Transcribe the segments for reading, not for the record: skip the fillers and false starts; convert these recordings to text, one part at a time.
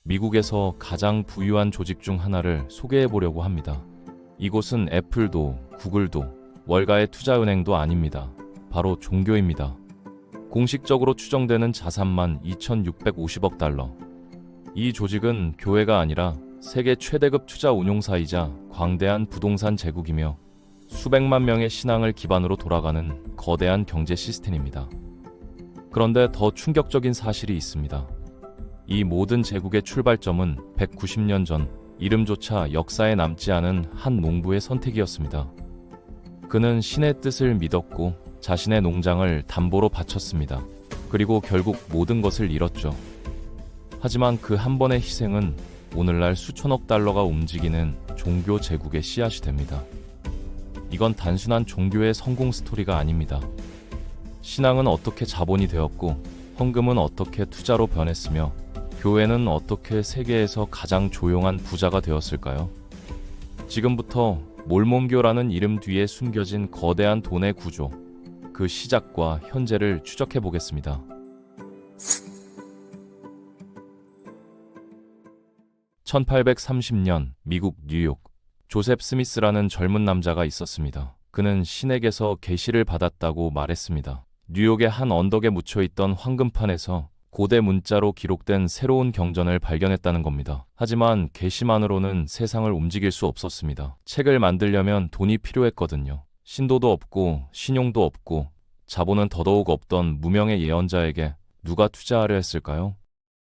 미국에서 가장 부유한 조직 중 하나를 소개해 보려고 합니다. 이곳은 애플도 구글도 월가의 투자은행도 아닙니다. 바로 종교입니다. 공식적으로 추정되는 자산만 2,650억 달러. 이 조직은 교회가 아니라 세계 최대급 투자 운용사이자 광대한 부동산 제국이며 수백만 명의 신앙을 기반으로 돌아가는 거대한 경제 시스템입니다. 그런데 더 충격적인 사실이 있습니다. 이 모든 제국의 출발점은 190년 전 이름조차 역사에 남지 않은 한 농부의 선택이었습니다. 그는 신의 뜻을 믿었고 자신의 농장을 담보로 바쳤습니다. 그리고 결국 모든 것을 잃었죠. 하지만 그 한 번의 희생은 오늘날 수천억 달러가 움직이는 종교 제국의 씨앗이 됩니다. 이건 단순한 종교의 성공 스토리가 아닙니다. 신앙은 어떻게 자본이 되었고, 헌금은 어떻게 투자로 변했으며, 교회는 어떻게 세계에서 가장 조용한 부자가 되었을까요? 지금부터 몰몬교라는 이름 뒤에 숨겨진 거대한 돈의 구조, 그 시작과 현재를 추적해 보겠습니다. 1830년 미국 뉴욕, 조셉 스미스라는 젊은 남자가 있었습니다. 그는 신에게서 계시를 받았다고 말했습니다. 뉴욕의 한 언덕에 묻혀있던 황금판에서 고대 문자로 기록된 새로운 경전을 발견했다는 겁니다. 하지만 계시만으로는 세상을 움직일 수 없었습니다. 책을 만들려면 돈이 필요했거든요. 신도도 없고 신용도 없고 자본은 더더욱 없던 무명의 예언자에게 누가 투자하려 했을까요?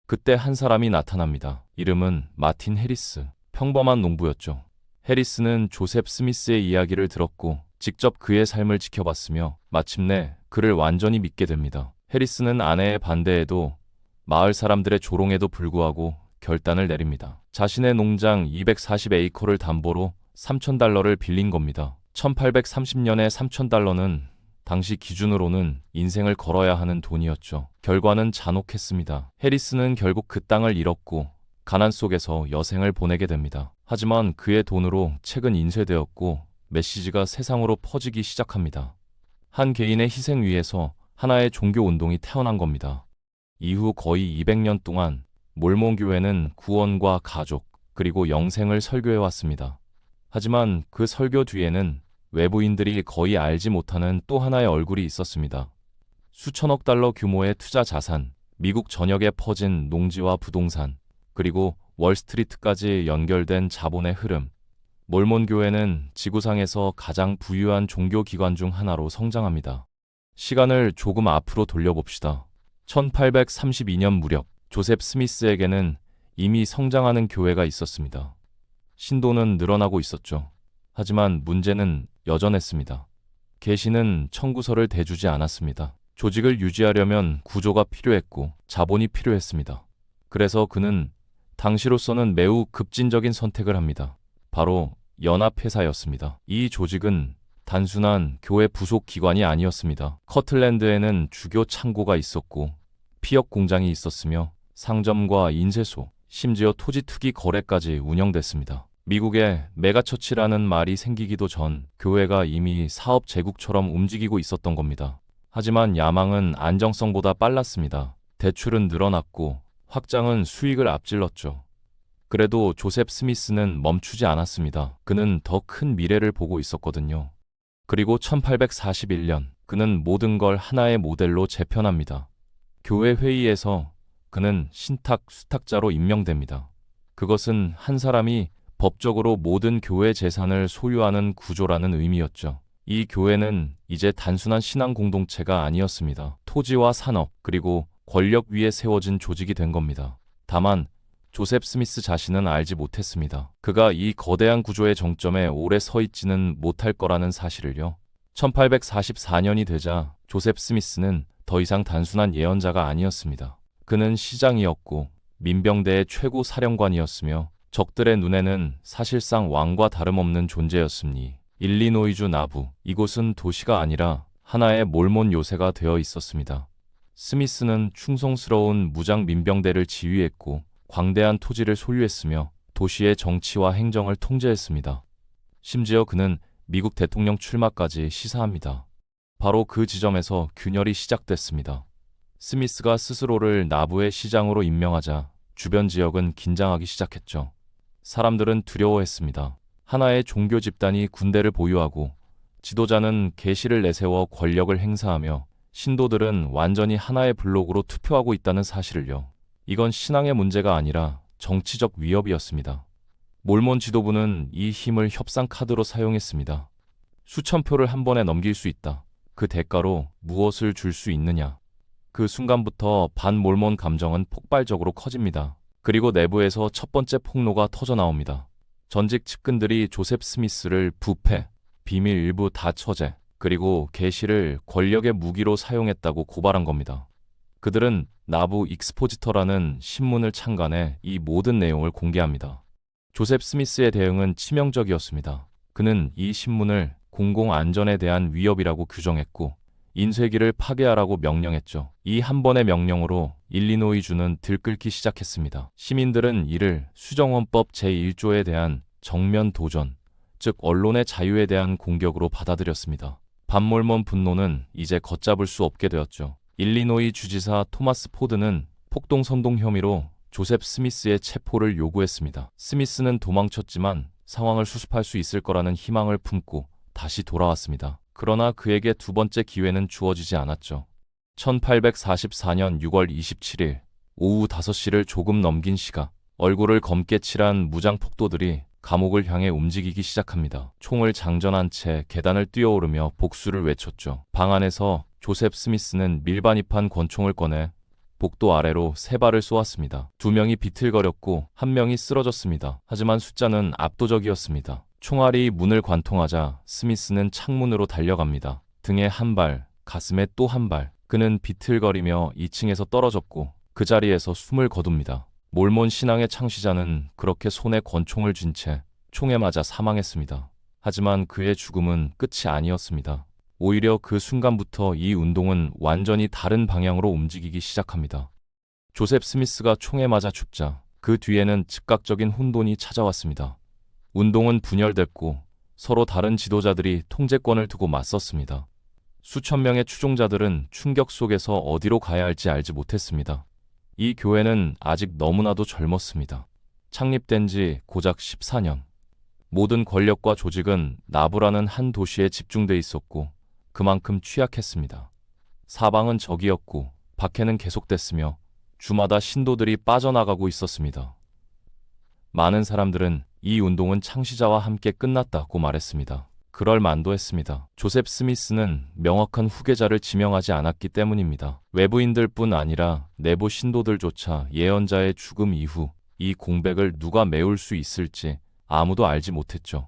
그때 한 사람이 나타납니다. 이름은 마틴 해리스. 평범한 농부였죠. 해리스는 조셉 스미스의 이야기를 들었고 직접 그의 삶을 지켜봤으며 마침내 그를 완전히 믿게 됩니다. 해리스는 아내의 반대에도 마을 사람들의 조롱에도 불구하고 결단을 내립니다. 자신의 농장 240에이커를 담보로 3,000달러를 빌린 겁니다. 1830년에 3,000달러는 당시 기준으로는 인생을 걸어야 하는 돈이었죠. 결과는 잔혹했습니다. 해리스는 결국 그 땅을 잃었고 가난 속에서 여생을 보내게 됩니다. 하지만 그의 돈으로 책은 인쇄되었고 메시지가 세상으로 퍼지기 시작합니다. 한 개인의 희생 위에서 하나의 종교 운동이 태어난 겁니다. 이후 거의 200년 동안 몰몬교회는 구원과 가족 그리고 영생을 설교해왔습니다. 하지만 그 설교 뒤에는 외부인들이 거의 알지 못하는 또 하나의 얼굴이 있었습니다. 수천억 달러 규모의 투자 자산, 미국 전역에 퍼진 농지와 부동산, 그리고 월스트리트까지 연결된 자본의 흐름. 몰몬교회는 지구상에서 가장 부유한 종교기관 중 하나로 성장합니다. 시간을 조금 앞으로 돌려봅시다. 1832년 무렵 조셉 스미스에게는 이미 성장하는 교회가 있었습니다. 신도는 늘어나고 있었죠. 하지만 문제는 여전했습니다. 계시는 청구서를 대주지 않았습니다. 조직을 유지하려면 구조가 필요했고 자본이 필요했습니다. 그래서 그는 당시로서는 매우 급진적인 선택을 합니다. 바로 연합회사였습니다. 이 조직은 단순한 교회 부속 기관이 아니었습니다. 커틀랜드에는 주교 창고가 있었고 피역 공장이 있었으며 상점과 인쇄소, 심지어 토지 투기 거래까지 운영됐습니다. 미국에 메가처치라는 말이 생기기도 전 교회가 이미 사업 제국처럼 움직이고 있었던 겁니다. 하지만 야망은 안정성보다 빨랐습니다. 대출은 늘어났고 확장은 수익을 앞질렀죠. 그래도 조셉 스미스는 멈추지 않았습니다. 그는 더 큰 미래를 보고 있었거든요. 그리고 1841년 그는 모든 걸 하나의 모델로 재편합니다. 교회 회의에서 그는 신탁 수탁자로 임명됩니다. 그것은 한 사람이 법적으로 모든 교회 재산을 소유하는 구조라는 의미였죠. 이 교회는 이제 단순한 신앙 공동체가 아니었습니다. 토지와 산업 그리고 권력 위에 세워진 조직이 된 겁니다. 다만 조셉 스미스 자신은 알지 못했습니다. 그가 이 거대한 구조의 정점에 오래 서 있지는 못할 거라는 사실을요. 1844년이 되자 조셉 스미스는 더 이상 단순한 예언자가 아니었습니다. 그는 시장이었고 민병대의 최고 사령관이었으며 적들의 눈에는 사실상 왕과 다름없는 존재였으니 일리노이주 나부, 이곳은 도시가 아니라 하나의 몰몬 요새가 되어 있었습니다. 스미스는 충성스러운 무장 민병대를 지휘했고 광대한 토지를 소유했으며 도시의 정치와 행정을 통제했습니다. 심지어 그는 미국 대통령 출마까지 시사합니다. 바로 그 지점에서 균열이 시작됐습니다. 스미스가 스스로를 나부의 시장으로 임명하자 주변 지역은 긴장하기 시작했죠. 사람들은 두려워했습니다. 하나의 종교 집단이 군대를 보유하고 지도자는 계시를 내세워 권력을 행사하며 신도들은 완전히 하나의 블록으로 투표하고 있다는 사실을요. 이건 신앙의 문제가 아니라 정치적 위협이었습니다. 몰몬 지도부는 이 힘을 협상 카드로 사용했습니다. 수천 표를 한 번에 넘길 수 있다. 그 대가로 무엇을 줄 수 있느냐. 그 순간부터 반몰몬 감정은 폭발적으로 커집니다. 그리고 내부에서 첫 번째 폭로가 터져 나옵니다. 전직 측근들이 조셉 스미스를 부패, 비밀 일부 다 처제, 그리고 계시를 권력의 무기로 사용했다고 고발한 겁니다. 그들은 나부 익스포지터라는 신문을 창간해 이 모든 내용을 공개합니다. 조셉 스미스의 대응은 치명적이었습니다. 그는 이 신문을 공공안전에 대한 위협이라고 규정했고 인쇄기를 파괴하라고 명령했죠. 이 한 번의 명령으로 일리노이주는 들끓기 시작했습니다. 시민들은 이를 수정헌법 제1조에 대한 정면 도전, 즉 언론의 자유에 대한 공격으로 받아들였습니다. 반몰몬 분노는 이제 걷잡을 수 없게 되었죠. 일리노이 주지사 토마스 포드는 폭동선동 혐의로 조셉 스미스의 체포를 요구했습니다. 스미스는 도망쳤지만 상황을 수습할 수 있을 거라는 희망을 품고 다시 돌아왔습니다. 그러나 그에게 두 번째 기회는 주어지지 않았죠. 1844년 6월 27일 오후 5시를 조금 넘긴 시각, 얼굴을 검게 칠한 무장 폭도들이 감옥을 향해 움직이기 시작합니다. 총을 장전한 채 계단을 뛰어오르며 복수를 외쳤죠. 방 안에서 조셉 스미스는 밀반입한 권총을 꺼내 복도 아래로 3발을 쏘았습니다. 2명이 비틀거렸고 1명이 쓰러졌습니다. 하지만 숫자는 압도적이었습니다. 총알이 문을 관통하자 스미스는 창문으로 달려갑니다. 등에 1발, 가슴에 또 1발. 그는 비틀거리며 2층에서 떨어졌고 그 자리에서 숨을 거둡니다. 몰몬 신앙의 창시자는 그렇게 손에 권총을 쥔 채 총에 맞아 사망했습니다. 하지만 그의 죽음은 끝이 아니었습니다. 오히려 그 순간부터 이 운동은 완전히 다른 방향으로 움직이기 시작합니다. 조셉 스미스가 총에 맞아 죽자 그 뒤에는 즉각적인 혼돈이 찾아왔습니다. 운동은 분열됐고 서로 다른 지도자들이 통제권을 두고 맞섰습니다. 수천 명의 추종자들은 충격 속에서 어디로 가야 할지 알지 못했습니다. 이 교회는 아직 너무나도 젊었습니다. 창립된 지 고작 14년. 모든 권력과 조직은 나부라는 한 도시에 집중돼 있었고 그만큼 취약했습니다. 사방은 적이었고 박해는 계속됐으며 주마다 신도들이 빠져나가고 있었습니다. 많은 사람들은 이 운동은 창시자와 함께 끝났다고 말했습니다. 그럴 만도 했습니다. 조셉 스미스는 명확한 후계자를 지명하지 않았기 때문입니다. 외부인들뿐 아니라 내부 신도들조차 예언자의 죽음 이후 이 공백을 누가 메울 수 있을지 아무도 알지 못했죠.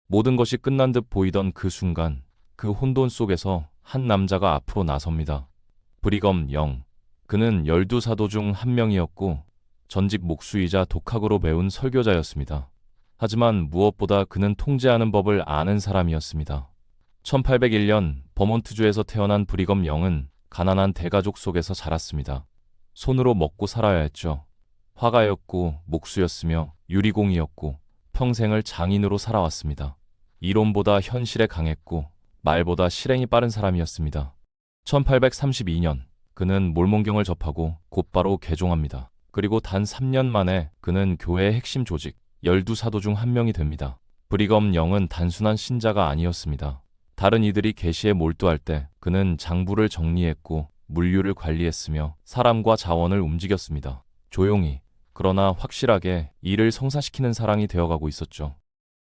모든 것이 끝난 듯 보이던 그 순간, 그 혼돈 속에서 한 남자가 앞으로 나섭니다. 브리검 영. 그는 12사도 중 한 명이었고 전직 목수이자 독학으로 배운 설교자였습니다. 하지만 무엇보다 그는 통제하는 법을 아는 사람이었습니다. 1801년 버몬트주에서 태어난 브리검 영은 가난한 대가족 속에서 자랐습니다. 손으로 먹고 살아야 했죠. 화가였고 목수였으며 유리공이었고 평생을 장인으로 살아왔습니다. 이론보다 현실에 강했고 말보다 실행이 빠른 사람이었습니다. 1832년 그는 몰몬경을 접하고 곧바로 개종합니다. 그리고 단 3년 만에 그는 교회의 핵심 조직 12사도 중 한 명이 됩니다. 브리검 영은 단순한 신자가 아니었습니다. 다른 이들이 계시에 몰두할 때 그는 장부를 정리했고 물류를 관리했으며 사람과 자원을 움직였습니다. 조용히, 그러나 확실하게 일을 성사시키는 사랑이 되어가고 있었죠.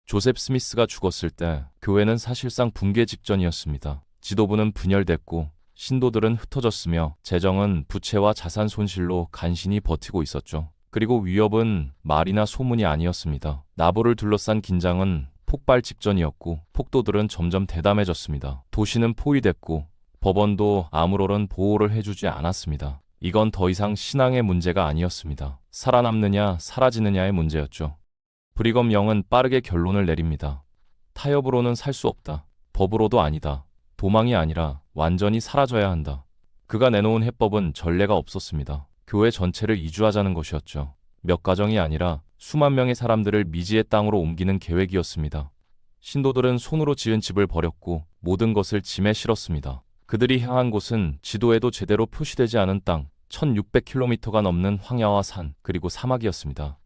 조셉 스미스가 죽었을 때 교회는 사실상 붕괴 직전이었습니다. 지도부는 분열됐고 신도들은 흩어졌으며 재정은 부채와 자산 손실로 간신히 버티고 있었죠. 그리고 위협은 말이나 소문이 아니었습니다. 나부를 둘러싼 긴장은 폭발 직전이었고 폭도들은 점점 대담해졌습니다. 도시는 포위됐고 법원도 아무런 보호를 해주지 않았습니다. 이건 더 이상 신앙의 문제가 아니었습니다. 살아남느냐 사라지느냐의 문제였죠. 브리검 영은 빠르게 결론을 내립니다. 타협으로는 살 수 없다. 법으로도 아니다. 도망이 아니라 완전히 사라져야 한다. 그가 내놓은 해법은 전례가 없었습니다. 교회 전체를 이주하자는 것이었죠. 몇 가정이 아니라 수만 명의 사람들을 미지의 땅으로 옮기는 계획이었습니다. 신도들은 손으로 지은 집을 버렸고 모든 것을 짐에 실었습니다. 그들이 향한 곳은 지도에도 제대로 표시되지 않은 땅, 1600km가 넘는 황야와 산, 그리고 사막이었습니다.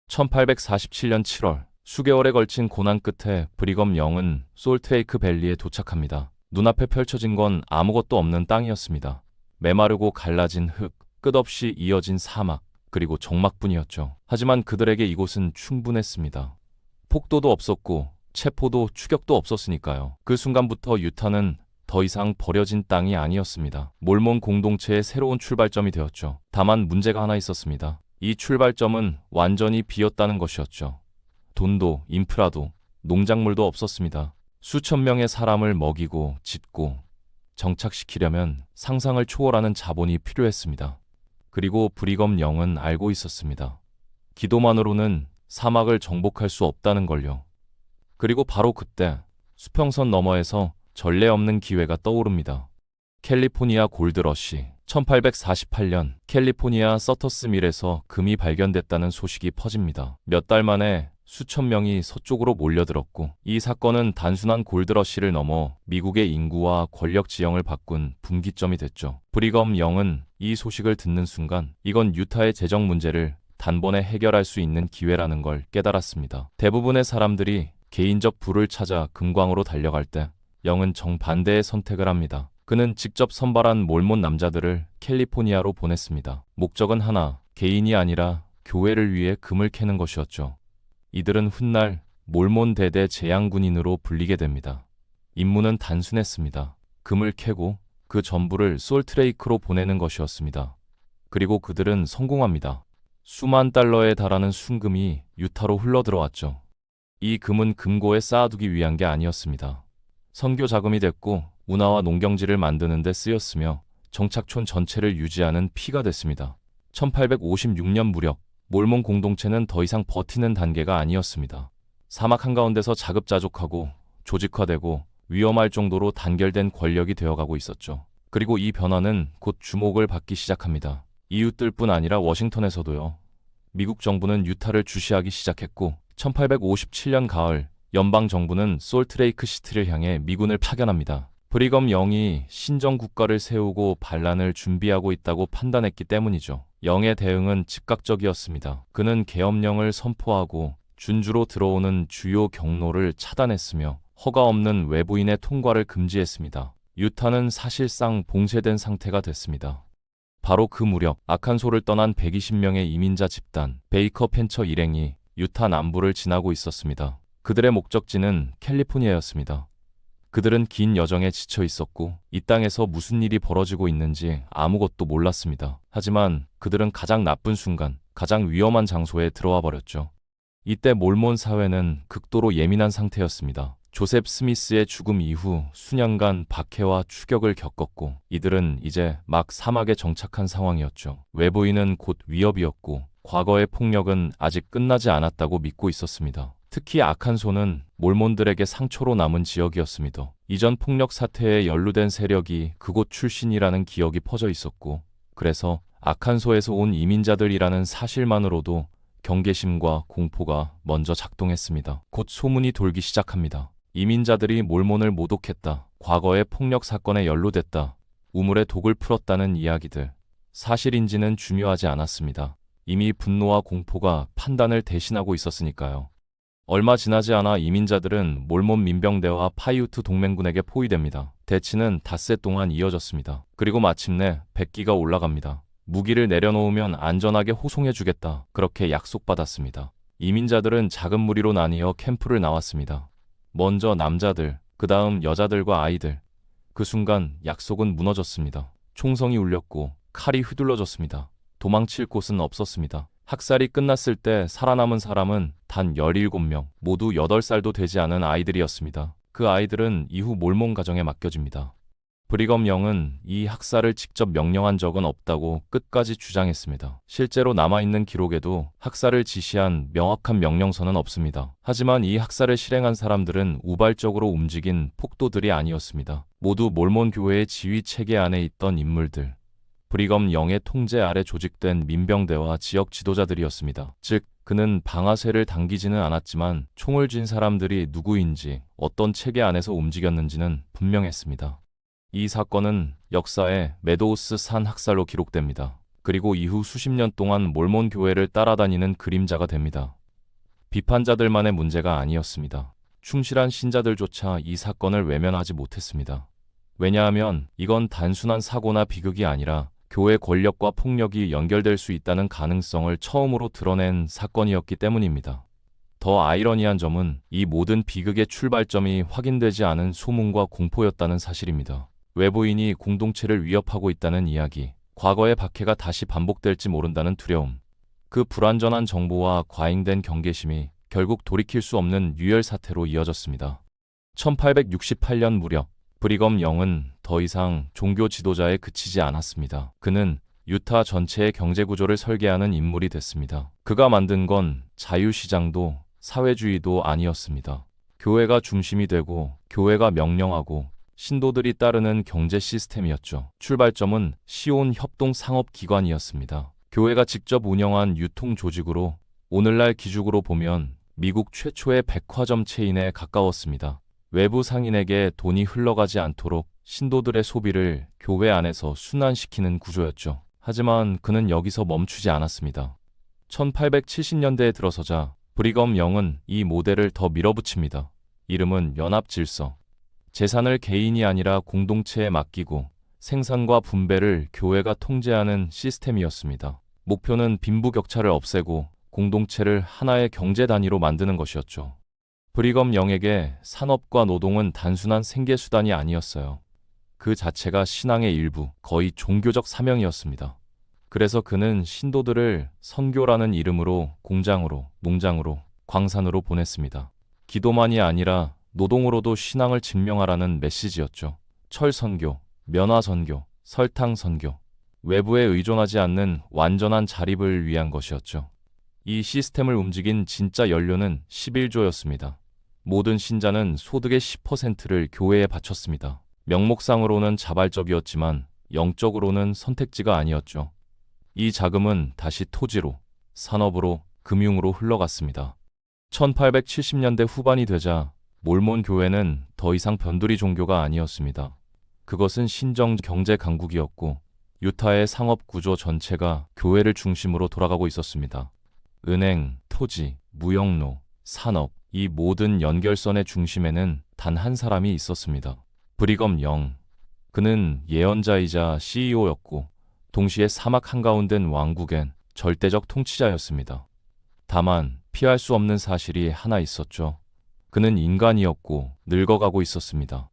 1847년 7월, 수개월에 걸친 고난 끝에 브리검 영은 솔트레이크 밸리에 도착합니다. 눈앞에 펼쳐진 건 아무것도 없는 땅이었습니다. 메마르고 갈라진 흙, 끝없이 이어진 사막, 그리고 적막뿐이었죠. 하지만 그들에게 이곳은 충분했습니다. 폭도도 없었고 체포도 추격도 없었으니까요. 그 순간부터 유타는 더 이상 버려진 땅이 아니었습니다. 몰몬 공동체의 새로운 출발점이 되었죠. 다만 문제가 하나 있었습니다. 이 출발점은 완전히 비었다는 것이었죠. 돈도 인프라도 농작물도 없었습니다. 수천 명의 사람을 먹이고 짓고 정착시키려면 상상을 초월하는 자본이 필요했습니다. 그리고 브리검 영은 알고 있었습니다. 기도만으로는 사막을 정복할 수 없다는 걸요. 그리고 바로 그때 수평선 너머에서 전례 없는 기회가 떠오릅니다. 캘리포니아 골드러시. 1848년 캘리포니아 서터스밀에서 금이 발견됐다는 소식이 퍼집니다. 몇 달 만에 수천 명이 서쪽으로 몰려들었고, 이 사건은 단순한 골드러시를 넘어 미국의 인구와 권력 지형을 바꾼 분기점이 됐죠. 브리검 영은 이 소식을 듣는 순간 이건 유타의 재정 문제를 단번에 해결할 수 있는 기회라는 걸 깨달았습니다. 대부분의 사람들이 개인적 부를 찾아 금광으로 달려갈 때 영은 정반대의 선택을 합니다. 그는 직접 선발한 몰몬 남자들을 캘리포니아로 보냈습니다. 목적은 하나, 개인이 아니라 교회를 위해 금을 캐는 것이었죠. 이들은 훗날 몰몬 대대 재앙군인으로 불리게 됩니다. 임무는 단순했습니다. 금을 캐고 그 전부를 솔트레이크로 보내는 것이었습니다. 그리고 그들은 성공합니다. 수만 달러에 달하는 순금이 유타로 흘러들어왔죠. 이 금은 금고에 쌓아두기 위한 게 아니었습니다. 선교 자금이 됐고 운하와 농경지를 만드는 데 쓰였으며 정착촌 전체를 유지하는 피가 됐습니다. 1856년 무렵 몰몬 공동체는 더 이상 버티는 단계가 아니었습니다. 사막 한가운데서 자급자족하고 조직화되고 위험할 정도로 단결된 권력이 되어가고 있었죠. 그리고 이 변화는 곧 주목을 받기 시작합니다. 이웃들뿐 아니라 워싱턴에서도요. 미국 정부는 유타를 주시하기 시작했고 1857년 가을 연방정부는 솔트레이크 시티를 향해 미군을 파견합니다. 브리검 영이 신정국가를 세우고 반란을 준비하고 있다고 판단했기 때문이죠. 영의 대응은 즉각적이었습니다. 그는 계엄령을 선포하고 준주로 들어오는 주요 경로를 차단했으며 허가 없는 외부인의 통과를 금지했습니다. 유타는 사실상 봉쇄된 상태가 됐습니다. 바로 그 무렵 아칸소를 떠난 120명의 이민자 집단 베이커 펜처 일행이 유타 남부를 지나고 있었습니다. 그들의 목적지는 캘리포니아였습니다. 그들은 긴 여정에 지쳐 있었고 이 땅에서 무슨 일이 벌어지고 있는지 아무것도 몰랐습니다. 하지만 그들은 가장 나쁜 순간, 가장 위험한 장소에 들어와 버렸죠. 이때 몰몬 사회는 극도로 예민한 상태였습니다. 조셉 스미스의 죽음 이후 수년간 박해와 추격을 겪었고 이들은 이제 막 사막에 정착한 상황이었죠. 외부인은 곧 위협이었고 과거의 폭력은 아직 끝나지 않았다고 믿고 있었습니다. 특히 아칸소는 몰몬들에게 상처로 남은 지역이었습니다. 이전 폭력 사태에 연루된 세력이 그곳 출신이라는 기억이 퍼져 있었고 그래서 아칸소에서 온 이민자들이라는 사실만으로도 경계심과 공포가 먼저 작동했습니다. 곧 소문이 돌기 시작합니다. 이민자들이 몰몬을 모독했다. 과거의 폭력 사건에 연루됐다. 우물에 독을 풀었다는 이야기들. 사실인지는 중요하지 않았습니다. 이미 분노와 공포가 판단을 대신하고 있었으니까요. 얼마 지나지 않아 이민자들은 몰몬 민병대와 파이우트 동맹군에게 포위됩니다. 대치는 닷새 동안 이어졌습니다. 그리고 마침내 백기가 올라갑니다. 무기를 내려놓으면 안전하게 호송해주겠다. 그렇게 약속받았습니다. 이민자들은 작은 무리로 나뉘어 캠프를 나왔습니다. 먼저 남자들, 그 다음 여자들과 아이들. 그 순간 약속은 무너졌습니다. 총성이 울렸고 칼이 휘둘러졌습니다. 도망칠 곳은 없었습니다. 학살이 끝났을 때 살아남은 사람은 단 17명, 모두 8살도 되지 않은 아이들이었습니다. 그 아이들은 이후 몰몬 가정에 맡겨집니다. 브리검 영은 이 학살을 직접 명령한 적은 없다고 끝까지 주장했습니다. 실제로 남아있는 기록에도 학살을 지시한 명확한 명령서는 없습니다. 하지만 이 학살을 실행한 사람들은 우발적으로 움직인 폭도들이 아니었습니다. 모두 몰몬 교회의 지휘 체계 안에 있던 인물들. 브리검 영의 통제 아래 조직된 민병대와 지역 지도자들이었습니다. 즉, 그는 방아쇠를 당기지는 않았지만 총을 쥔 사람들이 누구인지 어떤 체계 안에서 움직였는지는 분명했습니다. 이 사건은 역사에 메도우스 산 학살로 기록됩니다. 그리고 이후 수십 년 동안 몰몬 교회를 따라다니는 그림자가 됩니다. 비판자들만의 문제가 아니었습니다. 충실한 신자들조차 이 사건을 외면하지 못했습니다. 왜냐하면 이건 단순한 사고나 비극이 아니라 교회 권력과 폭력이 연결될 수 있다는 가능성을 처음으로 드러낸 사건이었기 때문입니다. 더 아이러니한 점은 이 모든 비극의 출발점이 확인되지 않은 소문과 공포였다는 사실입니다. 외부인이 공동체를 위협하고 있다는 이야기, 과거의 박해가 다시 반복될지 모른다는 두려움, 그 불완전한 정보와 과잉된 경계심이 결국 돌이킬 수 없는 유혈 사태로 이어졌습니다. 1868년 무렵 브리검 영은 더 이상 종교 지도자에 그치지 않았습니다. 그는 유타 전체의 경제 구조를 설계하는 인물이 됐습니다. 그가 만든 건 자유시장도 사회주의도 아니었습니다. 교회가 중심이 되고 교회가 명령하고 신도들이 따르는 경제 시스템이었죠. 출발점은 시온 협동상업기관이었습니다. 교회가 직접 운영한 유통조직으로 오늘날 기준으로 보면 미국 최초의 백화점 체인에 가까웠습니다. 외부 상인에게 돈이 흘러가지 않도록 신도들의 소비를 교회 안에서 순환시키는 구조였죠. 하지만 그는 여기서 멈추지 않았습니다. 1870년대에 들어서자 브리검 영은 이 모델을 더 밀어붙입니다. 이름은 연합질서. 재산을 개인이 아니라 공동체에 맡기고 생산과 분배를 교회가 통제하는 시스템이었습니다. 목표는 빈부격차를 없애고 공동체를 하나의 경제 단위로 만드는 것이었죠. 브리검 영에게 산업과 노동은 단순한 생계수단이 아니었어요. 그 자체가 신앙의 일부, 거의 종교적 사명이었습니다. 그래서 그는 신도들을 선교라는 이름으로 공장으로, 농장으로, 광산으로 보냈습니다. 기도만이 아니라 노동으로도 신앙을 증명하라는 메시지였죠. 철선교, 면화선교, 설탕선교, 외부에 의존하지 않는 완전한 자립을 위한 것이었죠. 이 시스템을 움직인 진짜 연료는 11조였습니다. 모든 신자는 소득의 10%를 교회에 바쳤습니다. 명목상으로는 자발적이었지만 영적으로는 선택지가 아니었죠. 이 자금은 다시 토지로, 산업으로, 금융으로 흘러갔습니다. 1870년대 후반이 되자 몰몬 교회는 더 이상 변두리 종교가 아니었습니다. 그것은 신정 경제 강국이었고 유타의 상업 구조 전체가 교회를 중심으로 돌아가고 있었습니다. 은행, 토지, 무역로, 산업, 이 모든 연결선의 중심에는 단 한 사람이 있었습니다. 브리검 영. 그는 예언자이자 CEO였고 동시에 사막 한가운데인 왕국엔 절대적 통치자였습니다. 다만 피할 수 없는 사실이 하나 있었죠. 그는 인간이었고 늙어가고 있었습니다.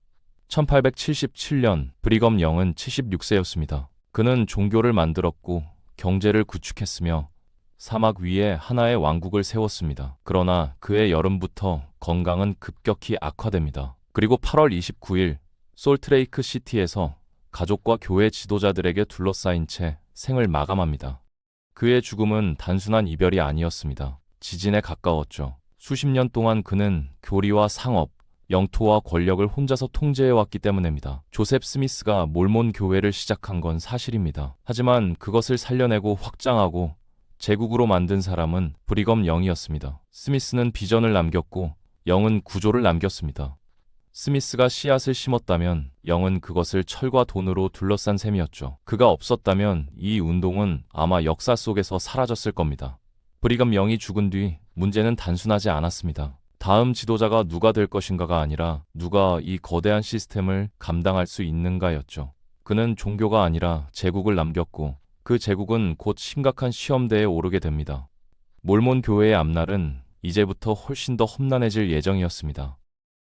1877년 브리검 영은 76세였습니다. 그는 종교를 만들었고 경제를 구축했으며 사막 위에 하나의 왕국을 세웠습니다. 그러나 그의 여름부터 건강은 급격히 악화됩니다. 그리고 8월 29일 솔트레이크 시티에서 가족과 교회 지도자들에게 둘러싸인 채 생을 마감합니다. 그의 죽음은 단순한 이별이 아니었습니다. 지진에 가까웠죠. 수십 년 동안 그는 교리와 상업, 영토와 권력을 혼자서 통제해왔기 때문입니다. 조셉 스미스가 몰몬 교회를 시작한 건 사실입니다. 하지만 그것을 살려내고 확장하고 제국으로 만든 사람은 브리검 영이었습니다. 스미스는 비전을 남겼고 영은 구조를 남겼습니다. 스미스가 씨앗을 심었다면 영은 그것을 철과 돈으로 둘러싼 셈이었죠. 그가 없었다면 이 운동은 아마 역사 속에서 사라졌을 겁니다. 브리검 영이 죽은 뒤 문제는 단순하지 않았습니다. 다음 지도자가 누가 될 것인가가 아니라 누가 이 거대한 시스템을 감당할 수 있는가였죠. 그는 종교가 아니라 제국을 남겼고 그 제국은 곧 심각한 시험대에 오르게 됩니다. 몰몬 교회의 앞날은 이제부터 훨씬 더 험난해질 예정이었습니다.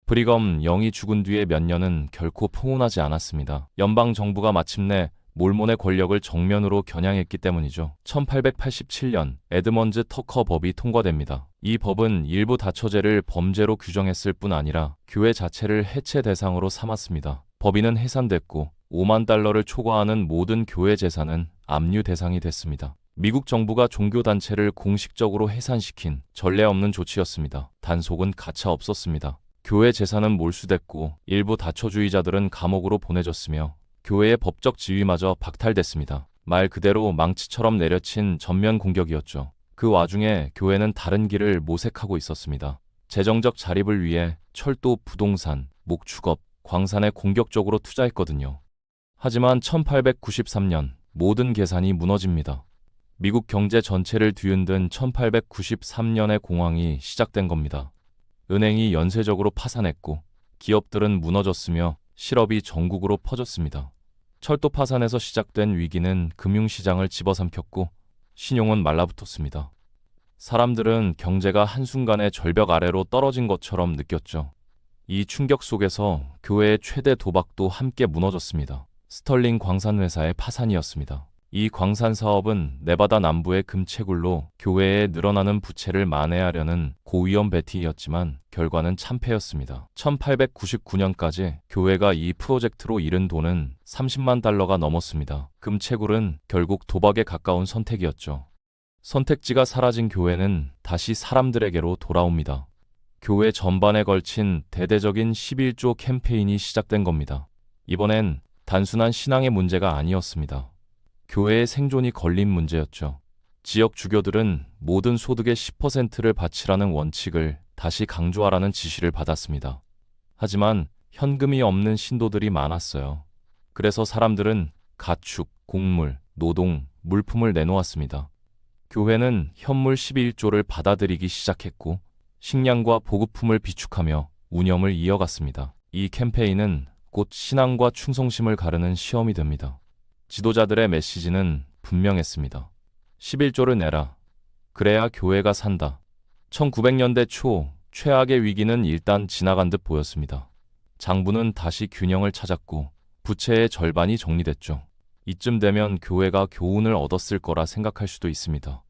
브리검 영이 죽은 뒤의 몇 년은 결코 평온하지 않았습니다. 연방 정부가 마침내 몰몬의 권력을 정면으로 겨냥했기 때문이죠. 1887년 에드먼즈 터커 법이 통과됩니다. 이 법은 일부 다처제를 범죄로 규정했을 뿐 아니라 교회 자체를 해체 대상으로 삼았습니다. 법인은 해산됐고 5만 달러를 초과하는 모든 교회 재산은 압류 대상이 됐습니다. 미국 정부가 종교단체를 공식적으로 해산시킨 전례 없는 조치였습니다. 단속은 가차 없었습니다. 교회 재산은 몰수됐고 일부 다처주의자들은 감옥으로 보내졌으며 교회의 법적 지위마저 박탈됐습니다. 말 그대로 망치처럼 내려친 전면 공격이었죠. 그 와중에 교회는 다른 길을 모색하고 있었습니다. 재정적 자립을 위해 철도, 부동산, 목축업, 광산에 공격적으로 투자했거든요. 하지만 1893년 모든 계산이 무너집니다. 미국 경제 전체를 뒤흔든 1893년의 공황이 시작된 겁니다. 은행이 연쇄적으로 파산했고 기업들은 무너졌으며 실업이 전국으로 퍼졌습니다. 철도 파산에서 시작된 위기는 금융시장을 집어삼켰고 신용은 말라붙었습니다. 사람들은 경제가 한순간에 절벽 아래로 떨어진 것처럼 느꼈죠. 이 충격 속에서 교회의 최대 도박도 함께 무너졌습니다. 스털링 광산회사의 파산이었습니다. 이 광산 사업은 네바다 남부의 금채굴로 교회에 늘어나는 부채를 만회하려는 고위험 베티였지만 결과는 참패였습니다. 1899년까지 교회가 이 프로젝트로 잃은 돈은 30만 달러가 넘었습니다. 금채굴은 결국 도박에 가까운 선택이었죠. 선택지가 사라진 교회는 다시 사람들에게로 돌아옵니다. 교회 전반에 걸친 대대적인 11조 캠페인이 시작된 겁니다. 이번엔 단순한 신앙의 문제가 아니었습니다. 교회의 생존이 걸린 문제였죠. 지역 주교들은 모든 소득의 10%를 바치라는 원칙을 다시 강조하라는 지시를 받았습니다. 하지만 현금이 없는 신도들이 많았어요. 그래서 사람들은 가축, 곡물, 노동, 물품을 내놓았습니다. 교회는 현물 11조를 받아들이기 시작했고 식량과 보급품을 비축하며 운영을 이어갔습니다. 이 캠페인은 곧 신앙과 충성심을 가르는 시험이 됩니다. 지도자들의 메시지는 분명했습니다. 11조를 내라. 그래야 교회가 산다. 1900년대 초 최악의 위기는 일단 지나간 듯 보였습니다. 장부는 다시 균형을 찾았고 부채의 절반이 정리됐죠. 이쯤 되면 교회가 교훈을 얻었을 거라 생각할 수도 있습니다.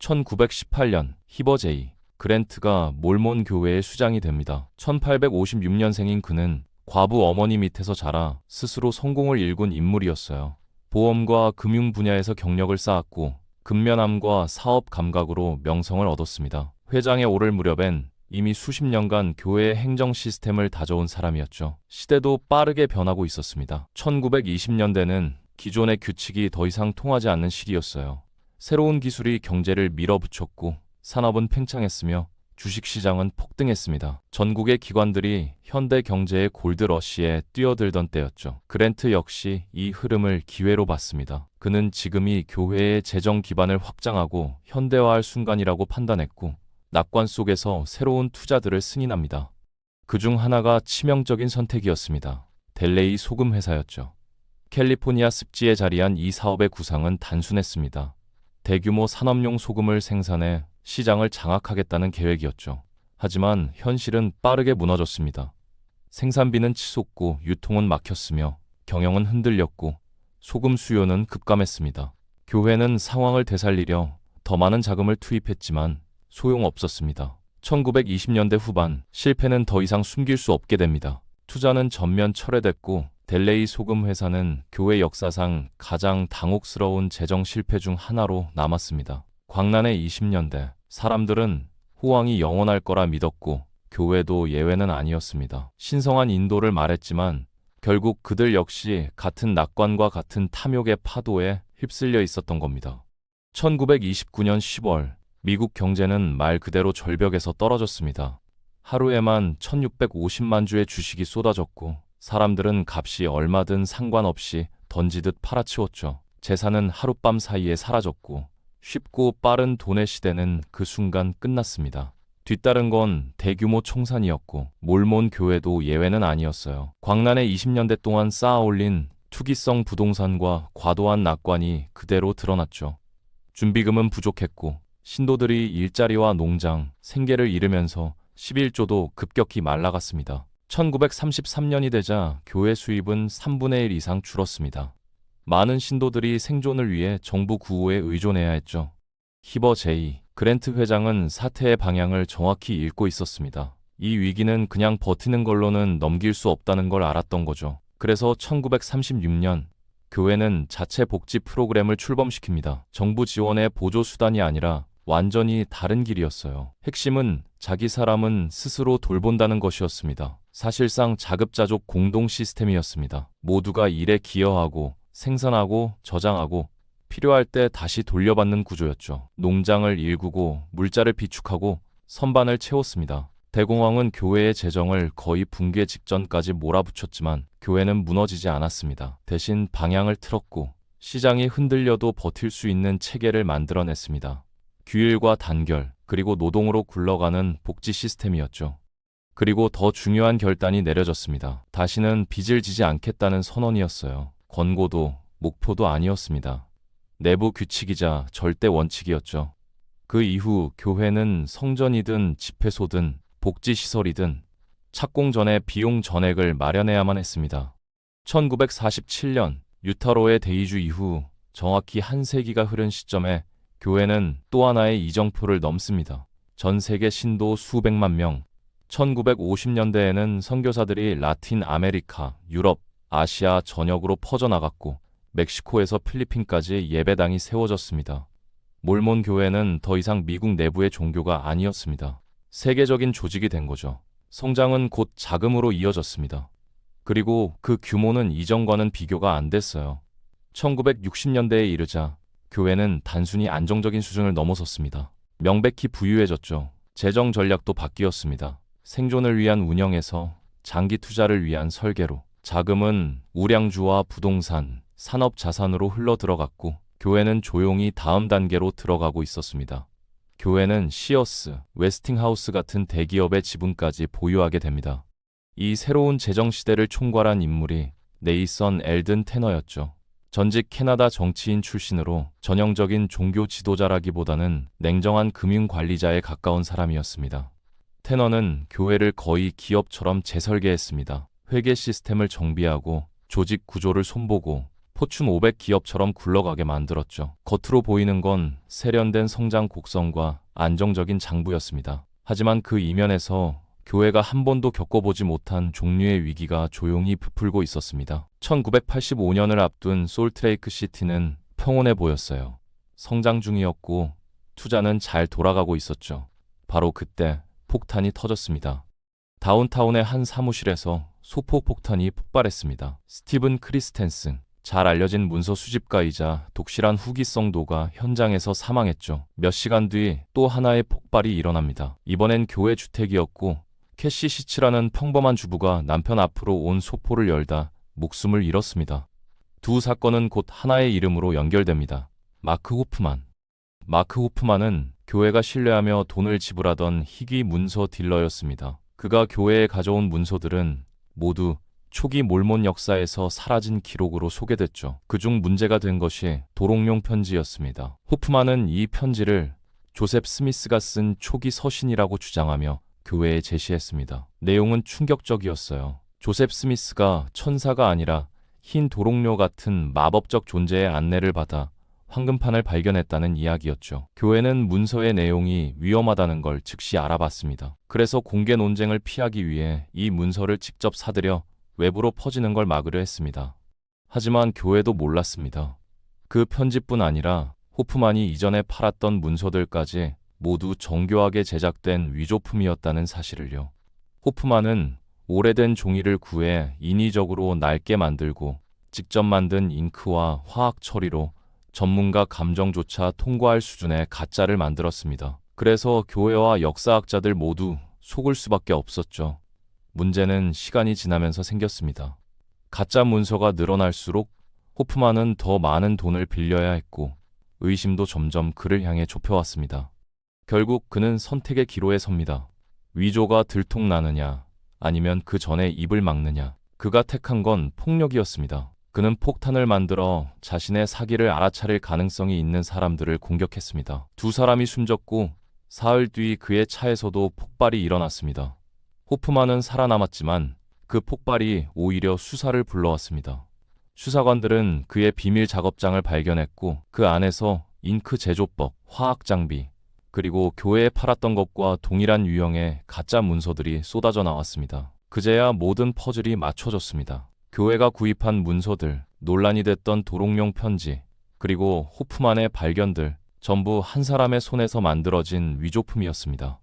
1918년 히버 제이 그랜트가 몰몬 교회의 수장이 됩니다. 1856년생인 그는 과부 어머니 밑에서 자라 스스로 성공을 일군 인물이었어요. 보험과 금융 분야에서 경력을 쌓았고 근면함과 사업 감각으로 명성을 얻었습니다. 회장에 오를 무렵엔 이미 수십 년간 교회의 행정 시스템을 다져온 사람이었죠. 시대도 빠르게 변하고 있었습니다. 1920년대는 기존의 규칙이 더 이상 통하지 않는 시기였어요. 새로운 기술이 경제를 밀어붙였고 산업은 팽창했으며 주식시장은 폭등했습니다. 전국의 기관들이 현대 경제의 골드러시에 뛰어들던 때였죠. 그랜트 역시 이 흐름을 기회로 봤습니다. 그는 지금이 교회의 재정 기반을 확장하고 현대화할 순간이라고 판단했고 낙관 속에서 새로운 투자들을 승인합니다. 그중 하나가 치명적인 선택이었습니다. 델레이 소금 회사였죠. 캘리포니아 습지에 자리한 이 사업의 구상은 단순했습니다. 대규모 산업용 소금을 생산해 시장을 장악하겠다는 계획이었죠. 하지만 현실은 빠르게 무너졌습니다. 생산비는 치솟고 유통은 막혔으며 경영은 흔들렸고 소금 수요는 급감했습니다. 교회는 상황을 되살리려 더 많은 자금을 투입했지만 소용없었습니다. 1920년대 후반 실패는 더 이상 숨길 수 없게 됩니다. 투자는 전면 철회됐고 델레이 소금 회사는 교회 역사상 가장 당혹스러운 재정 실패 중 하나로 남았습니다. 광란의 20년대 사람들은 호황이 영원할 거라 믿었고 교회도 예외는 아니었습니다. 신성한 인도를 말했지만 결국 그들 역시 같은 낙관과 같은 탐욕의 파도에 휩쓸려 있었던 겁니다. 1929년 10월 미국 경제는 말 그대로 절벽에서 떨어졌습니다. 하루에만 1650만 주의 주식이 쏟아졌고 사람들은 값이 얼마든 상관없이 던지듯 팔아치웠죠. 재산은 하룻밤 사이에 사라졌고 쉽고 빠른 돈의 시대는 그 순간 끝났습니다. 뒤따른 건 대규모 총산이었고 몰몬 교회도 예외는 아니었어요. 광란의 20년대 동안 쌓아올린 투기성 부동산과 과도한 낙관이 그대로 드러났죠. 준비금은 부족했고 신도들이 일자리와 농장, 생계를 잃으면서 11조도 급격히 말라갔습니다. 1933년이 되자 교회 수입은 3분의 1 이상 줄었습니다. 많은 신도들이 생존을 위해 정부 구호에 의존해야 했죠. 히버 제이 그랜트 회장은 사태의 방향을 정확히 읽고 있었습니다. 이 위기는 그냥 버티는 걸로는 넘길 수 없다는 걸 알았던 거죠. 그래서 1936년 교회는 자체 복지 프로그램을 출범시킵니다. 정부 지원의 보조 수단이 아니라 완전히 다른 길이었어요. 핵심은 자기 사람은 스스로 돌본다는 것이었습니다. 사실상 자급자족 공동 시스템이었습니다. 모두가 일에 기여하고 생산하고 저장하고 필요할 때 다시 돌려받는 구조였죠. 농장을 일구고 물자를 비축하고 선반을 채웠습니다. 대공황은 교회의 재정을 거의 붕괴 직전까지 몰아붙였지만 교회는 무너지지 않았습니다. 대신 방향을 틀었고 시장이 흔들려도 버틸 수 있는 체계를 만들어냈습니다. 규율과 단결, 그리고 노동으로 굴러가는 복지 시스템이었죠. 그리고 더 중요한 결단이 내려졌습니다. 다시는 빚을 지지 않겠다는 선언이었어요. 권고도, 목표도 아니었습니다. 내부 규칙이자 절대 원칙이었죠. 그 이후 교회는 성전이든 집회소든 복지시설이든 착공 전에 비용 전액을 마련해야만 했습니다. 1947년 유타로의 대이주 이후 정확히 한 세기가 흐른 시점에 교회는 또 하나의 이정표를 넘습니다. 전 세계 신도 수백만 명. 1950년대에는 선교사들이 라틴 아메리카, 유럽, 아시아 전역으로 퍼져나갔고 멕시코에서 필리핀까지 예배당이 세워졌습니다. 몰몬 교회는 더 이상 미국 내부의 종교가 아니었습니다. 세계적인 조직이 된 거죠. 성장은 곧 자금으로 이어졌습니다. 그리고 그 규모는 이전과는 비교가 안 됐어요. 1960년대에 이르자 교회는 단순히 안정적인 수준을 넘어섰습니다. 명백히 부유해졌죠. 재정 전략도 바뀌었습니다. 생존을 위한 운영에서 장기 투자를 위한 설계로 자금은 우량주와 부동산, 산업 자산으로 흘러 들어갔고 교회는 조용히 다음 단계로 들어가고 있었습니다. 교회는 시어스, 웨스팅하우스 같은 대기업의 지분까지 보유하게 됩니다. 이 새로운 재정 시대를 총괄한 인물이 네이선 엘든 테너였죠. 전직 캐나다 정치인 출신으로 전형적인 종교 지도자라기보다는 냉정한 금융 관리자에 가까운 사람이었습니다. 테너는 교회를 거의 기업처럼 재설계했습니다. 회계 시스템을 정비하고 조직 구조를 손보고 포춘 500 기업처럼 굴러가게 만들었죠. 겉으로 보이는 건 세련된 성장 곡선과 안정적인 장부였습니다. 하지만 그 이면에서 교회가 한 번도 겪어보지 못한 종류의 위기가 조용히 부풀고 있었습니다. 1985년을 앞둔 솔트레이크 시티는 평온해 보였어요. 성장 중이었고 투자는 잘 돌아가고 있었죠. 바로 그때 폭탄이 터졌습니다. 다운타운의 한 사무실에서 소포 폭탄이 폭발했습니다. 스티븐 크리스텐슨, 잘 알려진 문서 수집가이자 독실한 후기성도가 현장에서 사망했죠. 몇 시간 뒤 또 하나의 폭발이 일어납니다. 이번엔 교회 주택이었고 캐시 시치라는 평범한 주부가 남편 앞으로 온 소포를 열다 목숨을 잃었습니다. 두 사건은 곧 하나의 이름으로 연결됩니다. 마크 호프만. 마크 호프만은 교회가 신뢰하며 돈을 지불하던 희귀 문서 딜러였습니다. 그가 교회에 가져온 문서들은 모두 초기 몰몬 역사에서 사라진 기록으로 소개됐죠. 그중 문제가 된 것이 도롱뇽 편지였습니다. 호프만은 이 편지를 조셉 스미스가 쓴 초기 서신이라고 주장하며 교회에 제시했습니다. 내용은 충격적이었어요. 조셉 스미스가 천사가 아니라 흰 도롱뇽 같은 마법적 존재의 안내를 받아 황금판을 발견했다는 이야기였죠. 교회는 문서의 내용이 위험하다는 걸 즉시 알아봤습니다. 그래서 공개 논쟁을 피하기 위해 이 문서를 직접 사들여 외부로 퍼지는 걸 막으려 했습니다. 하지만 교회도 몰랐습니다. 그 편지뿐 아니라 호프만이 이전에 팔았던 문서들까지 모두 정교하게 제작된 위조품이었다는 사실을요. 호프만은 오래된 종이를 구해 인위적으로 낡게 만들고 직접 만든 잉크와 화학 처리로 전문가 감정조차 통과할 수준의 가짜를 만들었습니다. 그래서 교회와 역사학자들 모두 속을 수밖에 없었죠. 문제는 시간이 지나면서 생겼습니다. 가짜 문서가 늘어날수록 호프만은 더 많은 돈을 빌려야 했고 의심도 점점 그를 향해 좁혀왔습니다. 결국 그는 선택의 기로에 섭니다. 위조가 들통나느냐 아니면 그 전에 입을 막느냐. 그가 택한 건 폭력이었습니다. 그는 폭탄을 만들어 자신의 사기를 알아차릴 가능성이 있는 사람들을 공격했습니다. 두 사람이 숨졌고 사흘 뒤 그의 차에서도 폭발이 일어났습니다. 호프만은 살아남았지만 그 폭발이 오히려 수사를 불러왔습니다. 수사관들은 그의 비밀 작업장을 발견했고 그 안에서 잉크 제조법, 화학 장비, 그리고 교회에 팔았던 것과 동일한 유형의 가짜 문서들이 쏟아져 나왔습니다. 그제야 모든 퍼즐이 맞춰졌습니다. 교회가 구입한 문서들, 논란이 됐던 도롱뇽 편지, 그리고 호프만의 발견들, 전부 한 사람의 손에서 만들어진 위조품이었습니다.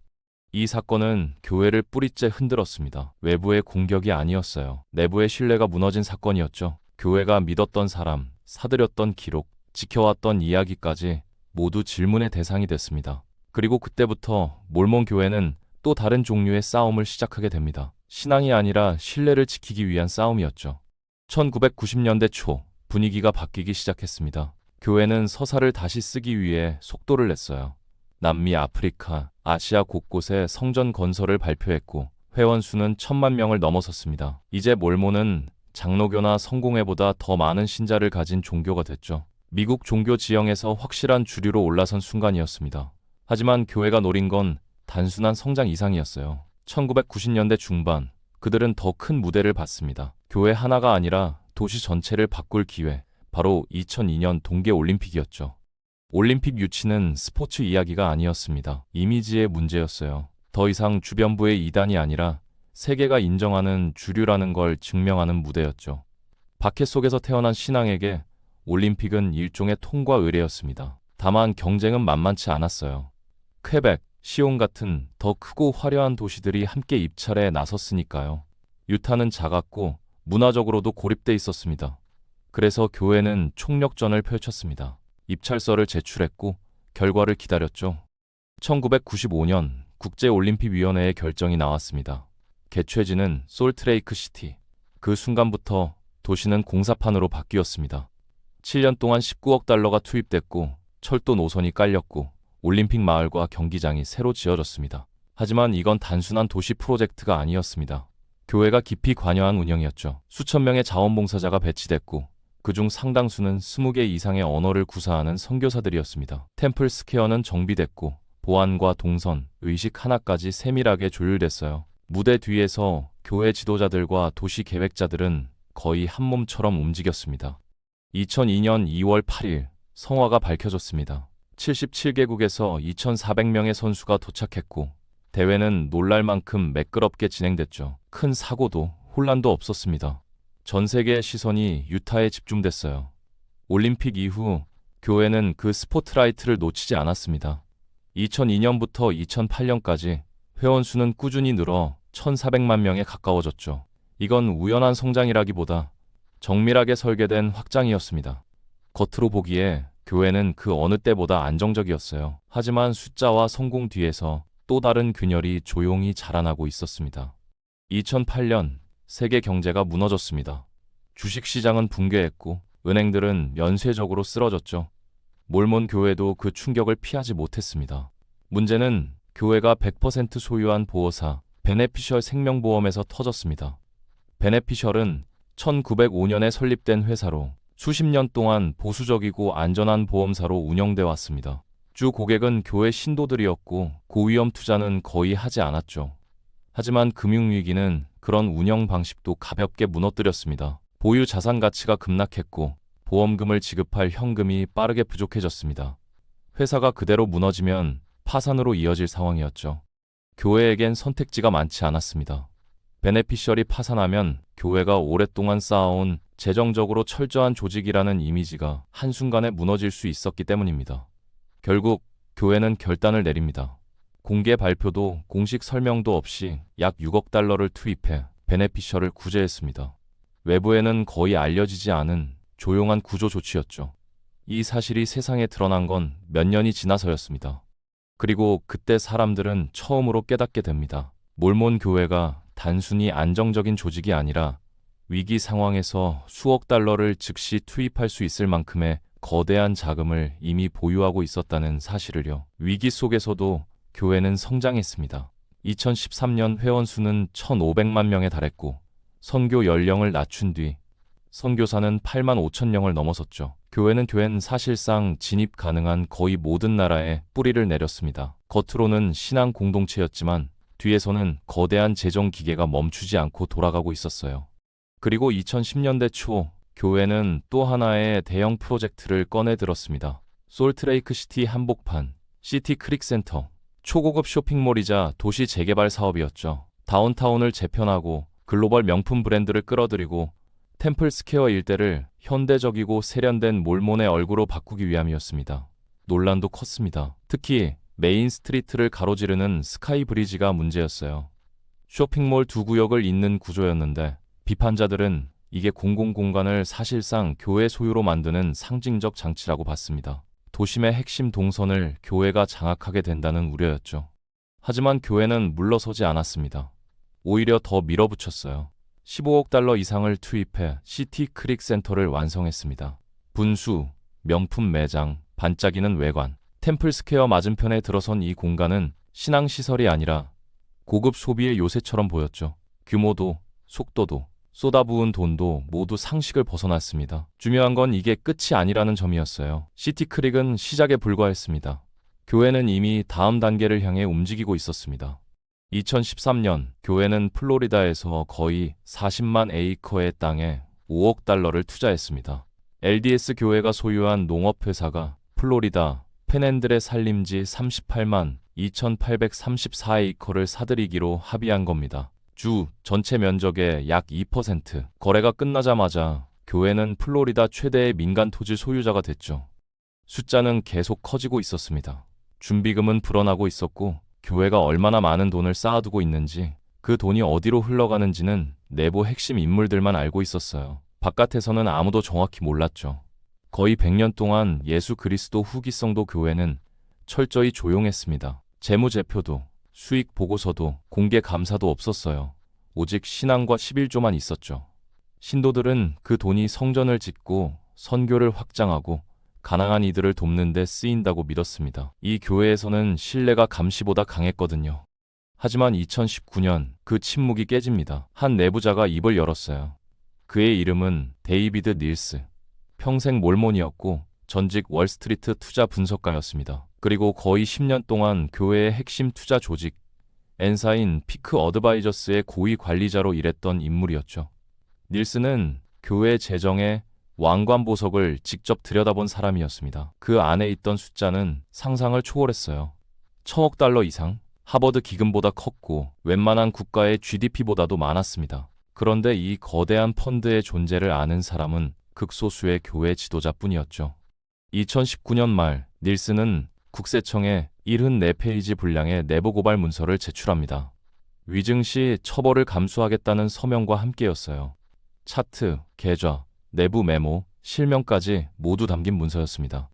이 사건은 교회를 뿌리째 흔들었습니다. 외부의 공격이 아니었어요. 내부의 신뢰가 무너진 사건이었죠. 교회가 믿었던 사람, 사들였던 기록, 지켜왔던 이야기까지 모두 질문의 대상이 됐습니다. 그리고 그때부터 몰몬 교회는 또 다른 종류의 싸움을 시작하게 됩니다. 신앙이 아니라 신뢰를 지키기 위한 싸움이었죠. 1990년대 초 분위기가 바뀌기 시작했습니다. 교회는 서사를 다시 쓰기 위해 속도를 냈어요. 남미, 아프리카, 아시아 곳곳에 성전 건설을 발표했고 회원 수는 1,000만 명을 넘어섰습니다. 이제 몰몬은 장로교나 성공회보다 더 많은 신자를 가진 종교가 됐죠. 미국 종교 지형에서 확실한 주류로 올라선 순간이었습니다. 하지만 교회가 노린 건 단순한 성장 이상이었어요. 1990년대 중반, 그들은 더 큰 무대를 받습니다. 교회 하나가 아니라 도시 전체를 바꿀 기회, 바로 2002년 동계올림픽이었죠. 올림픽 유치는 스포츠 이야기가 아니었습니다. 이미지의 문제였어요. 더 이상 주변부의 이단이 아니라 세계가 인정하는 주류라는 걸 증명하는 무대였죠. 박해 속에서 태어난 신앙에게 올림픽은 일종의 통과 의례였습니다. 다만 경쟁은 만만치 않았어요. 퀘벡, 시온 같은 더 크고 화려한 도시들이 함께 입찰에 나섰으니까요. 유타는 작았고 문화적으로도 고립돼 있었습니다. 그래서 교회는 총력전을 펼쳤습니다. 입찰서를 제출했고 결과를 기다렸죠. 1995년 국제올림픽위원회의 결정이 나왔습니다. 개최지는 솔트레이크 시티. 그 순간부터 도시는 공사판으로 바뀌었습니다. 7년 동안 19억 달러가 투입됐고 철도 노선이 깔렸고 올림픽 마을과 경기장이 새로 지어졌습니다. 하지만 이건 단순한 도시 프로젝트가 아니었습니다. 교회가 깊이 관여한 운영이었죠. 수천 명의 자원봉사자가 배치됐고 그중 상당수는 20개 이상의 언어를 구사하는 선교사들이었습니다. 템플 스퀘어는 정비됐고 보안과 동선, 의식 하나까지 세밀하게 조율됐어요. 무대 뒤에서 교회 지도자들과 도시 계획자들은 거의 한 몸처럼 움직였습니다. 2002년 2월 8일 성화가 밝혀졌습니다. 77개국에서 2,400명의 선수가 도착했고 대회는 놀랄 만큼 매끄럽게 진행됐죠. 큰 사고도 혼란도 없었습니다. 전 세계의 시선이 유타에 집중됐어요. 올림픽 이후 교회는 그 스포트라이트를 놓치지 않았습니다. 2002년부터 2008년까지 회원 수는 꾸준히 늘어 1,400만 명에 가까워졌죠. 이건 우연한 성장이라기보다 정밀하게 설계된 확장이었습니다. 겉으로 보기에 교회는 그 어느 때보다 안정적이었어요. 하지만 숫자와 성공 뒤에서 또 다른 균열이 조용히 자라나고 있었습니다. 2008년 세계 경제가 무너졌습니다. 주식시장은 붕괴했고 은행들은 연쇄적으로 쓰러졌죠. 몰몬 교회도 그 충격을 피하지 못했습니다. 문제는 교회가 100% 소유한 보호사 베네피셜 생명보험에서 터졌습니다. 베네피셜은 1905년에 설립된 회사로 수십 년 동안 보수적이고 안전한 보험사로 운영돼 왔습니다. 주 고객은 교회 신도들이었고 고위험 투자는 거의 하지 않았죠. 하지만 금융위기는 그런 운영 방식도 가볍게 무너뜨렸습니다. 보유 자산 가치가 급락했고 보험금을 지급할 현금이 빠르게 부족해졌습니다. 회사가 그대로 무너지면 파산으로 이어질 상황이었죠. 교회에겐 선택지가 많지 않았습니다. 베네피셜이 파산하면 교회가 오랫동안 쌓아온 재정적으로 철저한 조직이라는 이미지가 한순간에 무너질 수 있었기 때문입니다. 결국 교회는 결단을 내립니다. 공개 발표도 공식 설명도 없이 약 6억 달러를 투입해 베네피셜을 구제했습니다. 외부에는 거의 알려지지 않은 조용한 구조 조치였죠. 이 사실이 세상에 드러난 건 몇 년이 지나서였습니다. 그리고 그때 사람들은 처음으로 깨닫게 됩니다. 몰몬 교회가 단순히 안정적인 조직이 아니라 위기 상황에서 수억 달러를 즉시 투입할 수 있을 만큼의 거대한 자금을 이미 보유하고 있었다는 사실을요. 위기 속에서도 교회는 성장했습니다. 2013년 회원 수는 1,500만 명에 달했고 선교 연령을 낮춘 뒤 선교사는 8만 5천 명을 넘어섰죠. 교회는 사실상 진입 가능한 거의 모든 나라에 뿌리를 내렸습니다. 겉으로는 신앙 공동체였지만 뒤에서는 거대한 재정 기계가 멈추지 않고 돌아가고 있었어요. 그리고 2010년대 초 교회는 또 하나의 대형 프로젝트를 꺼내 들었습니다. 솔트레이크 시티 한복판, 시티 크릭 센터, 초고급 쇼핑몰이자 도시 재개발 사업이었죠. 다운타운을 재편하고 글로벌 명품 브랜드를 끌어들이고 템플 스퀘어 일대를 현대적이고 세련된 몰몬의 얼굴로 바꾸기 위함이었습니다. 논란도 컸습니다. 특히 메인 스트리트를 가로지르는 스카이 브리지가 문제였어요. 쇼핑몰 두 구역을 잇는 구조였는데 비판자들은 이게 공공공간을 사실상 교회 소유로 만드는 상징적 장치라고 봤습니다. 도심의 핵심 동선을 교회가 장악하게 된다는 우려였죠. 하지만 교회는 물러서지 않았습니다. 오히려 더 밀어붙였어요. 15억 달러 이상을 투입해 시티 크릭 센터를 완성했습니다. 분수, 명품 매장, 반짝이는 외관, 템플 스퀘어 맞은편에 들어선 이 공간은 신앙시설이 아니라 고급 소비의 요새처럼 보였죠. 규모도, 속도도, 쏟아부은 돈도 모두 상식을 벗어났습니다. 중요한 건 이게 끝이 아니라는 점이었어요. 시티 크릭은 시작에 불과했습니다. 교회는 이미 다음 단계를 향해 움직이고 있었습니다. 2013년 교회는 플로리다에서 거의 40만 에이커의 땅에 5억 달러를 투자했습니다. LDS 교회가 소유한 농업회사가 플로리다 펜앤들의 산림지 38만 2,834에이커를 사들이기로 합의한 겁니다. 주 전체 면적의 약 2%. 거래가 끝나자마자 교회는 플로리다 최대의 민간 토지 소유자가 됐죠. 숫자는 계속 커지고 있었습니다. 준비금은 불어나고 있었고 교회가 얼마나 많은 돈을 쌓아두고 있는지, 그 돈이 어디로 흘러가는지는 내부 핵심 인물들만 알고 있었어요. 바깥에서는 아무도 정확히 몰랐죠. 거의 100년 동안 예수 그리스도 후기성도 교회는 철저히 조용했습니다. 재무제표도, 수익 보고서도, 공개 감사도 없었어요. 오직 신앙과 11조만 있었죠. 신도들은 그 돈이 성전을 짓고 선교를 확장하고 가난한 이들을 돕는 데 쓰인다고 믿었습니다. 이 교회에서는 신뢰가 감시보다 강했거든요. 하지만 2019년 그 침묵이 깨집니다. 한 내부자가 입을 열었어요. 그의 이름은 데이비드 닐스. 평생 몰몬이었고 전직 월스트리트 투자 분석가였습니다. 그리고 거의 10년 동안 교회의 핵심 투자 조직 엔사인 피크 어드바이저스의 고위 관리자로 일했던 인물이었죠. 닐스는 교회 재정의 왕관 보석을 직접 들여다본 사람이었습니다. 그 안에 있던 숫자는 상상을 초월했어요. 1,000억 달러 이상, 하버드 기금보다 컸고 웬만한 국가의 GDP보다도 많았습니다. 그런데 이 거대한 펀드의 존재를 아는 사람은 극소수의 교회 지도자뿐이었죠. 2019년 말 닐스는 국세청에 74페이지 분량의 내부 고발 문서를 제출합니다. 위증 시 처벌을 감수하겠다는 서명과 함께였어요. 차트, 계좌, 내부 메모, 실명까지 모두 담긴 문서였습니다.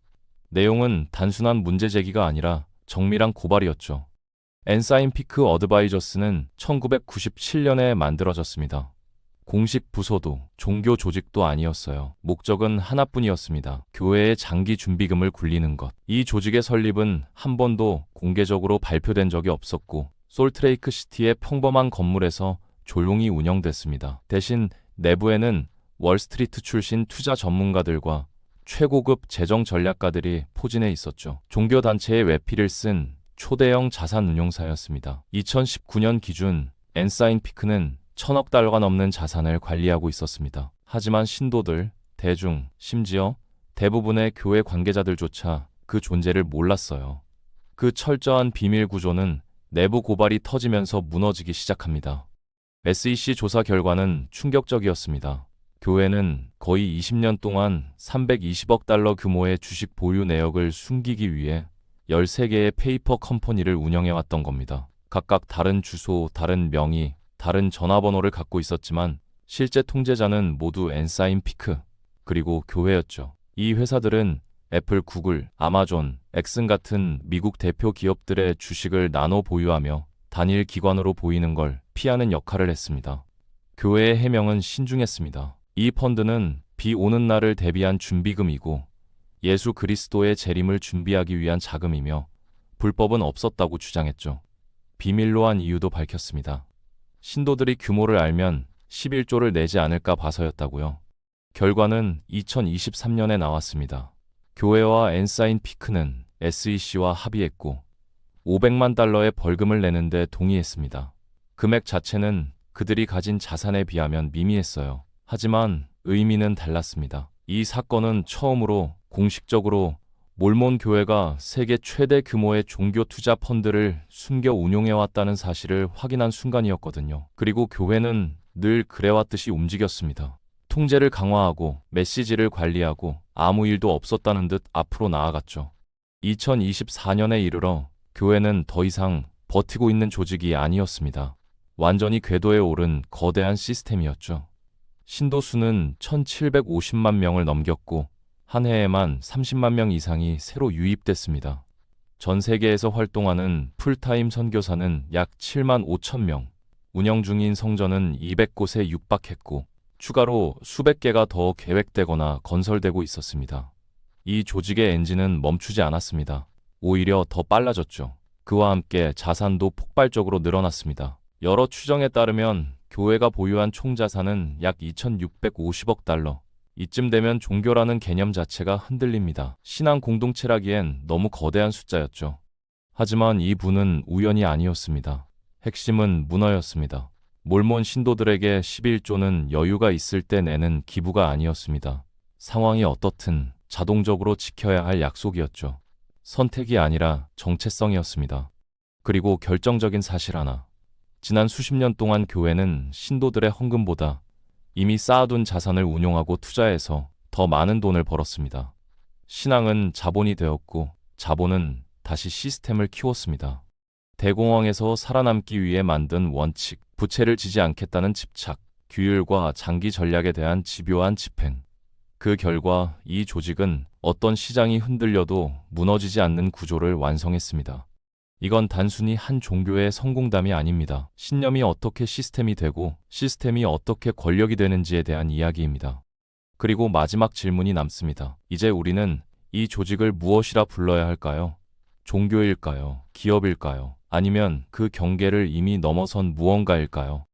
내용은 단순한 문제 제기가 아니라 정밀한 고발이었죠. 엔사인 피크 어드바이저스는 1997년에 만들어졌습니다. 공식 부서도 종교 조직도 아니었어요. 목적은 하나뿐이었습니다. 교회의 장기 준비금을 굴리는 것. 이 조직의 설립은 한 번도 공개적으로 발표된 적이 없었고 솔트레이크 시티의 평범한 건물에서 조용히 운영됐습니다. 대신 내부에는 월스트리트 출신 투자 전문가들과 최고급 재정 전략가들이 포진해 있었죠. 종교단체의 외피를 쓴 초대형 자산 운용사였습니다. 2019년 기준 엔사인 피크는 1,000억 달러가 넘는 자산을 관리하고 있었습니다. 하지만 신도들, 대중, 심지어 대부분의 교회 관계자들조차 그 존재를 몰랐어요. 그 철저한 비밀 구조는 내부 고발이 터지면서 무너지기 시작합니다. SEC 조사 결과는 충격적이었습니다. 교회는 거의 20년 동안 320억 달러 규모의 주식 보유 내역을 숨기기 위해 13개의 페이퍼 컴퍼니를 운영해왔던 겁니다. 각각 다른 주소, 다른 명의, 다른 전화번호를 갖고 있었지만 실제 통제자는 모두 엔사인 피크, 그리고 교회였죠. 이 회사들은 애플, 구글, 아마존, 엑슨 같은 미국 대표 기업들의 주식을 나눠 보유하며 단일 기관으로 보이는 걸 피하는 역할을 했습니다. 교회의 해명은 신중했습니다. 이 펀드는 비 오는 날을 대비한 준비금이고 예수 그리스도의 재림을 준비하기 위한 자금이며 불법은 없었다고 주장했죠. 비밀로 한 이유도 밝혔습니다. 신도들이 규모를 알면 11조를 내지 않을까 봐서였다고요. 결과는 2023년에 나왔습니다. 교회와 엔사인 피크는 SEC와 합의했고 500만 달러의 벌금을 내는데 동의했습니다. 금액 자체는 그들이 가진 자산에 비하면 미미했어요. 하지만 의미는 달랐습니다. 이 사건은 처음으로 공식적으로 몰몬 교회가 세계 최대 규모의 종교 투자 펀드를 숨겨 운용해왔다는 사실을 확인한 순간이었거든요. 그리고 교회는 늘 그래왔듯이 움직였습니다. 통제를 강화하고 메시지를 관리하고 아무 일도 없었다는 듯 앞으로 나아갔죠. 2024년에 이르러 교회는 더 이상 버티고 있는 조직이 아니었습니다. 완전히 궤도에 오른 거대한 시스템이었죠. 신도 수는 1,750만 명을 넘겼고 한 해에만 30만 명 이상이 새로 유입됐습니다. 전 세계에서 활동하는 풀타임 선교사는 약 7만 5천 명, 운영 중인 성전은 200곳에 육박했고 추가로 수백 개가 더 계획되거나 건설되고 있었습니다. 이 조직의 엔진은 멈추지 않았습니다. 오히려 더 빨라졌죠. 그와 함께 자산도 폭발적으로 늘어났습니다. 여러 추정에 따르면 교회가 보유한 총 자산은 약 2,650억 달러. 이쯤 되면 종교라는 개념 자체가 흔들립니다. 신앙 공동체라기엔 너무 거대한 숫자였죠. 하지만 이 부는 우연이 아니었습니다. 핵심은 문화였습니다. 몰몬 신도들에게 11조는 여유가 있을 때 내는 기부가 아니었습니다. 상황이 어떻든 자동적으로 지켜야 할 약속이었죠. 선택이 아니라 정체성이었습니다. 그리고 결정적인 사실 하나. 지난 수십 년 동안 교회는 신도들의 헌금보다 이미 쌓아둔 자산을 운용하고 투자해서 더 많은 돈을 벌었습니다. 신앙은 자본이 되었고 자본은 다시 시스템을 키웠습니다. 대공황에서 살아남기 위해 만든 원칙, 부채를 지지 않겠다는 집착, 규율과 장기 전략에 대한 집요한 집행. 그 결과 이 조직은 어떤 시장이 흔들려도 무너지지 않는 구조를 완성했습니다. 이건 단순히 한 종교의 성공담이 아닙니다. 신념이 어떻게 시스템이 되고 시스템이 어떻게 권력이 되는지에 대한 이야기입니다. 그리고 마지막 질문이 남습니다. 이제 우리는 이 조직을 무엇이라 불러야 할까요? 종교일까요? 기업일까요? 아니면 그 경계를 이미 넘어선 무언가일까요?